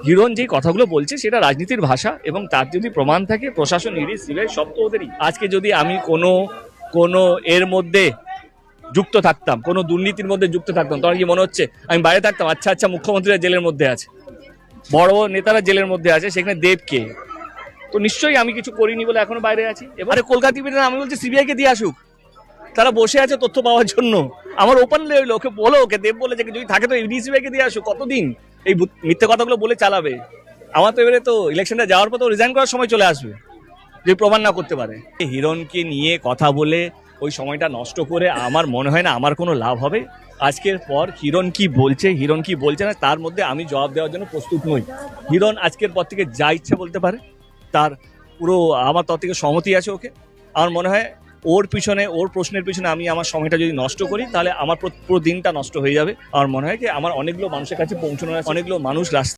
হিরণ যে কথাগুলো বলছে সেটা রাজনীতির ভাষা, এবং তার যদি প্রমাণ থাকে প্রশাসন, ইডি, সিবিআই সব তো ওদেরই। আজকে যদি আমি কোনো এর মধ্যে যুক্ত থাকতাম, কোনো দুর্নীতির মধ্যে যুক্ত থাকতাম, তখন কি মনে হচ্ছে আমি বাইরে থাকতাম? আচ্ছা আচ্ছা, মুখ্যমন্ত্রীরা জেলের মধ্যে আছে, বড় বড় নেতারা জেলের মধ্যে আছে, সেখানে দেব কে? তো নিশ্চয়ই আমি কিছু করিনি বলে এখনো বাইরে আছি। এবারে কলকাতা আমি বলছি সিবিআই কে দিয়ে আসুক, তারা বসে আছে তথ্য পাওয়ার জন্য। আমার ওপেনলি হইলো, ওকে বলো, ওকে দেব বলেছে যদি থাকে তো ইডি সিবিআই কে দিয়ে আসুক। কতদিন এই মিথ্যে কথাগুলো বলে চালাবে? আমার তো এবারে তো ইলেকশনটা যাওয়ার পর তো রিজাইন করার সময় চলে আসবে যদি প্রমাণ না করতে পারে। হিরণকে নিয়ে কথা বলে ওই সময়টা নষ্ট করে আমার মনে হয় না আমার কোনো লাভ হবে। আজকের পর হিরণ কি বলছে না, তার মধ্যে আমি জবাব দেওয়ার জন্য প্রস্তুত নই। হিরণ আজকের পর থেকে যা ইচ্ছা বলতে পারে, তার পুরো আমার তরফ থেকে সহমতি আছে ওকে। আমার মনে হয় ওর প্রশ্নের পিছনে আমি আমার সময়টা যদি নষ্ট করি, তাহলে আমার পুরো দিনটা নষ্ট হয়ে যাবে। আমার মনে হয় কি আমার অনেকগুলো মানুষের কাছে পৌঁছানোর আছে, অনেকগুলো মানুষ রাস্তা